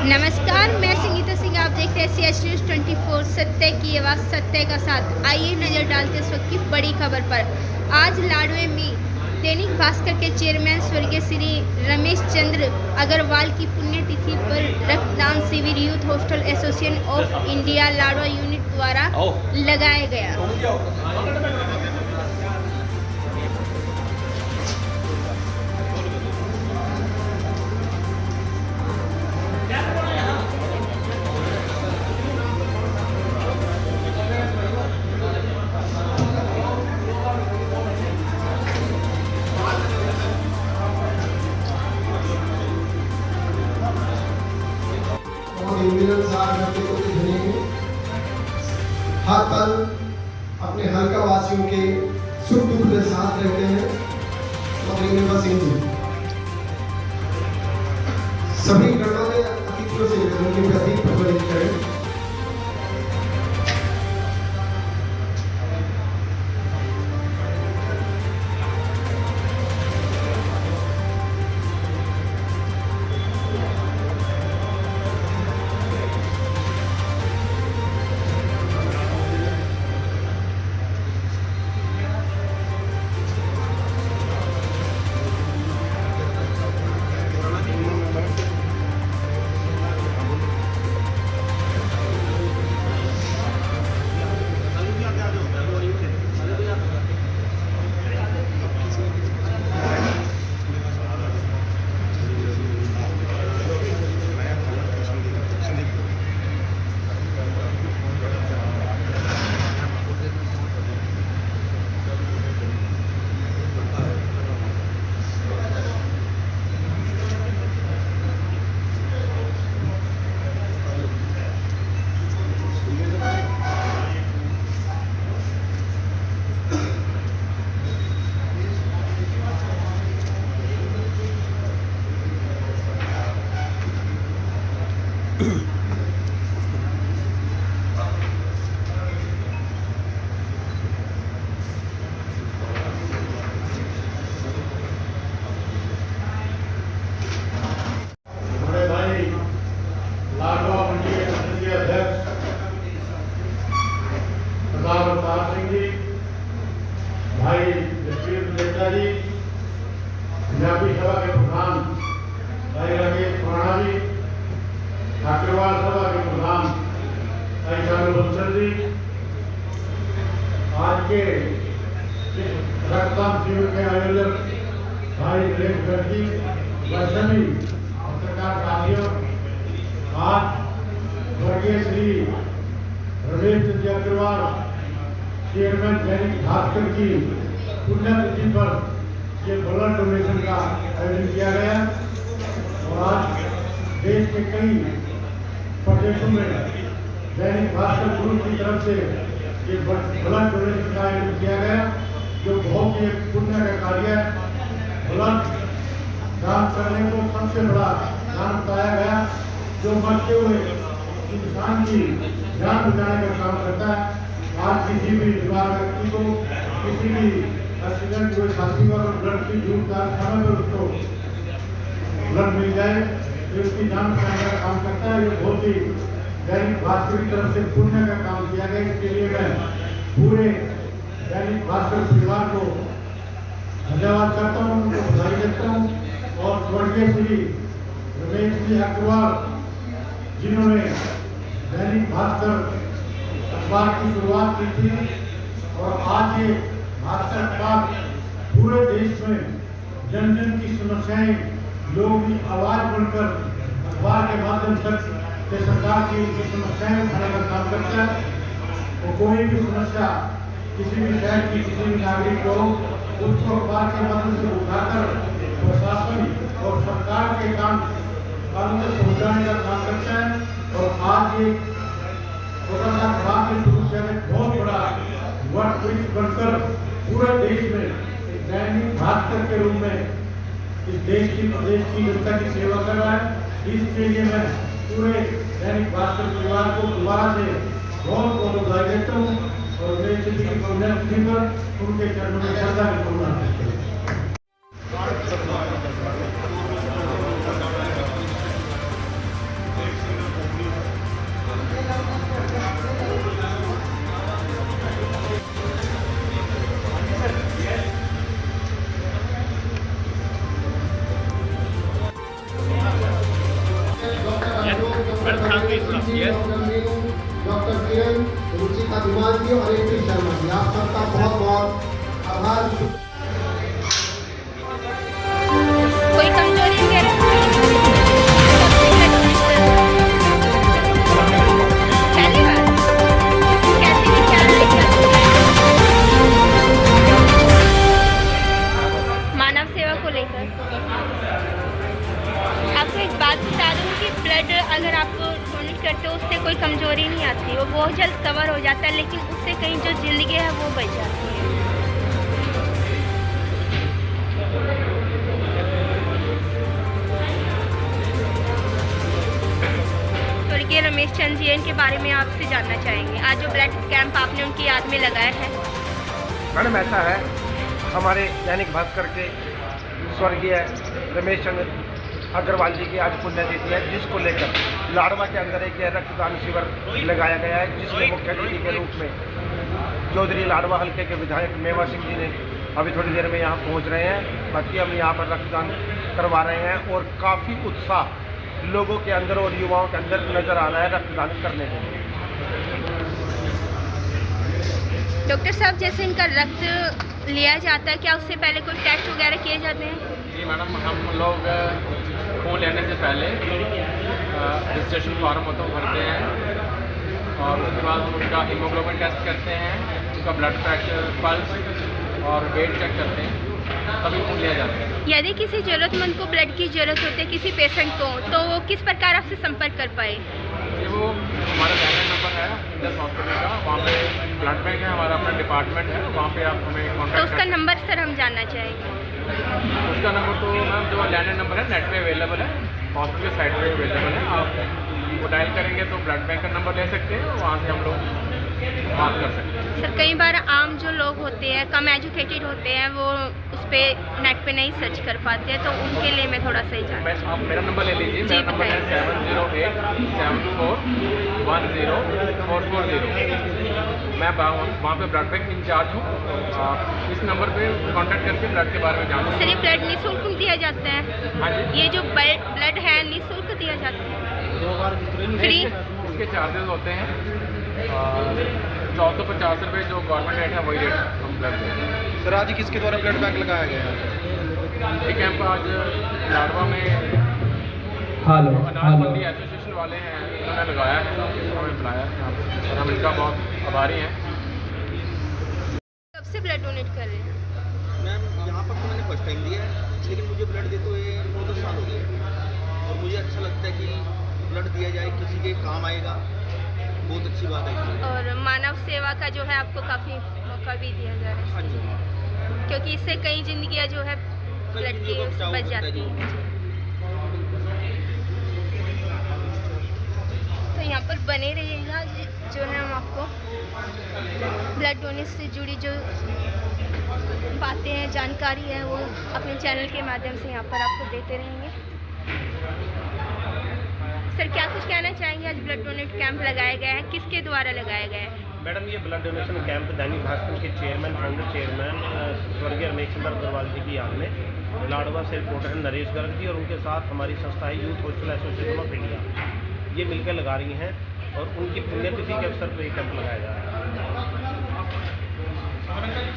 नमस्कार, मैं संगीता सिंह। आप देख रहे हैं CH News 24, सत्य की आवाज़, सत्य का साथ। आइए नज़र डालते इस वक्त की बड़ी खबर पर। आज लाडवे में दैनिक भास्कर के चेयरमैन स्वर्गीय श्री रमेश चंद्र अग्रवाल की पुण्यतिथि पर रक्तदान शिविर youth hostel association of India Ladwa unit द्वारा लगाया गया। हर पल अपने हल्का वासियों के सुख दुख में साथ रहते हैं और इन्हें बस सभी गणमान्य अतिथियों से उनके प्रति प्रज्वलित करें। भाई नेता जी, पंजाबी सभा के प्रधान भाई राकेश खुराना जी, ठाकरवाल सभा के प्रधान भाई शामिल बंसल जी, आज के रक्तदान शिविर के आयोजक भाई नरेश गर्ग जी, सभी पत्रकार साथियों, आज स्वर्गीय श्री रमेश चंद्र अग्रवाल चेयरमैन दैनिक भास्कर की पुण्यतिथि पर ये ब्लड डोनेशन का आयोजन किया गया और आज देश के कई प्रदेशों में दैनिक भास्कर ग्रुप की तरफ से ये ब्लड डोनेशन का आयोजन किया गया, जो बहुत ही पुण्य का कार्य है। ब्लड दान करने को सबसे बड़ा दान बताया गया, जो मरते हुए इंसान की जान बचाने का काम करता है। आज किसी भी बीमार व्यक्ति को किसी भी एक्सीडेंट हुए साथी और ब्लड की जरूरत समय पर उसको ब्लड मिल जाए तो उसकी जान बचाने का काम करता है। ये बहुत ही दैनिक भास्कर की तरफ से पुण्य का काम किया गया। इसके लिए मैं पूरे दैनिक भास्कर परिवार को धन्यवाद करता हूँ, उनको बधाई देता हूँ। और स्वर्गीय श्री रमेश जी अग्रवाल जिन्होंने दैनिक भास्कर अखबार की शुरुआत की थी और आज ये भास्कर अखबार पूरे देश में जन जन की समस्याएं लोगों की आवाज बनकर अखबार के माध्यम से सरकार की समस्याएं उठाने का काम करता है। और कोई भी समस्या किसी भी शहर की किसी भी नागरिक को उसको अखबार के माध्यम से उठाकर प्रशासन और सरकार के काम कानून तक पहुँचाने का काम करता है। और आज ये छोटा सा अखबार के शुरू किया बहुत बड़ा वट वृक्ष बनकर पूरे देश में दैनिक भास्कर के रूप में इस देश की प्रदेश की जनता की सेवा कर रहा है। इसके लिए मैं पूरे दैनिक भास्कर परिवार को दोबारा से बहुत बहुत बधाई देता हूँ और देश की पुण्यतिथि पर उनके चरणों में श्रद्धा की पूर्णता करता हूँ। डॉक्टर किरण, रुचिका दुमाल जी और एक शर्मा जी, आप सबका बहुत बहुत आभार। कोई कमजोरी वगैरह पहली बार कैसे विचार लेकर मानव सेवा को लेकर? आपको एक बात बता दूं कि ब्लड अगर आप डोनेट करते हो उससे कोई कमजोरी नहीं आती, वो बहुत जल्द कवर हो जाता है, लेकिन उससे कहीं जो जिंदगी है वो बच जाती है। स्वर्गीय रमेश चंद जी इनके बारे में आपसे जानना चाहेंगे। आज जो ब्लड कैंप आपने उनकी याद में लगाया है। मैडम ऐसा है, हमारे दैनिक भास्कर के स्वर्गीय रमेश चंद्र अग्रवाल जी की आज पुण्यतिथि है, जिसको लेकर लाडवा के अंदर एक रक्तदान शिविर लगाया गया है, जिसमें मुख्य अतिथि के रूप में चौधरी लाडवा हल्के के विधायक मेवा सिंह जी ने अभी थोड़ी देर में यहाँ पहुँच रहे हैं। बाकी हम यहाँ पर रक्तदान करवा रहे हैं और काफ़ी उत्साह लोगों के अंदर और युवाओं के अंदर नज़र आ रहा है रक्तदान करने के लिए। डॉक्टर साहब, जैसे इनका रक्त लिया जाता है, क्या उससे पहले कोई टेस्ट वगैरह किए जाते हैं? जी मैडम, हम लोग खून लेने से पहले रजिस्ट्रेशन फॉर्म होता है भरते हैं और उसके बाद हम उनका हीमोग्लोबिन टेस्ट करते हैं, उनका ब्लड प्रेशर, पल्स और वेट चेक करते हैं, तभी खून लिया जाता है। यदि किसी ज़रूरतमंद को ब्लड की ज़रूरत होती है, किसी पेशेंट को, तो वो किस प्रकार आपसे संपर्क कर पाए? ये वो हमारा लैंडलाइन नंबर है इंडस हॉस्पिटल का, वहाँ पे ब्लड बैंक है, हमारा अपना डिपार्टमेंट है, वहाँ पे आप हमें तो कॉन्टैक्ट उसका नंबर सर हम जानना चाहेंगे। उसका नंबर तो मैम जो लैंडलाइन नंबर है नेट पे अवेलेबल है, हॉस्पिटल के साइट पे अवेलेबल है, आप वो डायल करेंगे तो ब्लड बैंक का नंबर ले सकते हैं, वहाँ से हम लोग बात कर सकते हैं। सर, कई बार आम जो लोग होते हैं, कम एजुकेटेड होते हैं, वो उस पर नेट पे नहीं सर्च कर पाते हैं, तो उनके लिए मैं थोड़ा सही जानना। मैं आप मेरा नंबर ले लीजिए, जी, मेरा नंबर है 7087410440। मैं वहाँ पे ब्लड बैंक इंचार्ज हूँ, इस नंबर पे कांटेक्ट करके ब्लड के बारे में जानूँ। सर, ये ब्लड निःशुल्क दिया जाता है? हाँ जी, ये जो ब्लड है निःशुल्क दिया जाता है? फ्री? इसके चार्जेस होते हैं 450 रुपये, जो गवर्नमेंट रेट है वही रेट हम ब्लड देते हैं। सर, आज किसके द्वारा ब्लड बैंक लगाया गया है? ये कैंप आज लाडवा में अनारकंदी एसोसिएशन वाले हैं, उन्होंने लगाया है, हमें बुलाया है और हम इनका बहुत आभारी हैं। कब से ब्लड डोनेट कर रहे हैं? मैम, यहाँ पर तो मैंने फर्स्ट टाइम दिया है, लेकिन मुझे ब्लड देते हुए 2 साल हो गए और मुझे अच्छा लगता है कि ब्लड दिया जाए, किसी के काम आएगा, बहुत अच्छी बात है। और मानव सेवा का जो है आपको काफ़ी मौका भी दिया जा रहा है, हाँ जी, क्योंकि इससे कई जिंदगियां जो है ब्लड की बच जाती हैं। तो यहाँ पर बने रहिएगा, जो है हम आपको ब्लड डोनेट से जुड़ी जो बातें हैं, जानकारी है, वो अपने चैनल के माध्यम से यहाँ पर आपको देते रहेंगे। सर, क्या कुछ कहना चाहेंगे? आज ब्लड डोनेट कैंप लगाया गया है, किसके द्वारा लगाया गया है? मैडम, ये blood donation camp Dainik Bhaskar के चेयरमैन, फाउंडर चेयरमैन स्वर्गीय रमेश चंद्र अग्रवाल जी की याद में लाडवा से रिपोर्टर हैं नरेश गर्ग जी और उनके साथ हमारी संस्था है youth hostel association of India, ये मिलकर लगा रही हैं और उनकी पुण्यतिथि के अवसर पर ये कैंप लगाया जा रहा है।